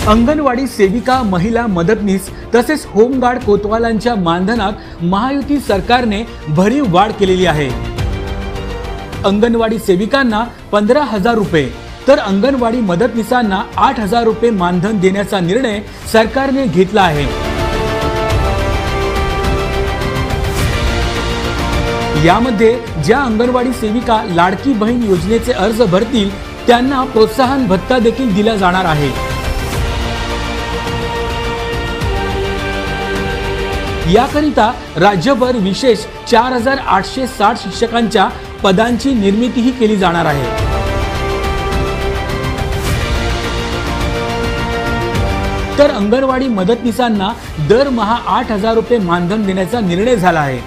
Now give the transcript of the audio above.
अंगणवाडी सेविका, महिला मदतनीस तसेच होमगार्ड कोतवालांच्या मानधनात महायुती सरकारने भरीव वाढ केलेली आहे। अंगणवाडी सेविकांना 15,000 रुपये तर अंगणवाडी मदतनीसांना 8,000 रुपये मानधन देण्याचा निर्णय सरकारने घेतला आहे। यामध्ये ज्या अंगणवाडी सेविका लाडकी बहीण योजनेचे अर्ज भरतील त्यांना प्रोत्साहन भत्ता देखील दिला जाणार आहे। याकरिता राज्यभर विशेष 4,860 शिक्षकांच्या पदांची निर्मितीही केली जाणार आहे। तर अंगणवाडी मदतनीसांना दरमहा 8,000 रुपये मानधन देण्याचा निर्णय झाला आहे।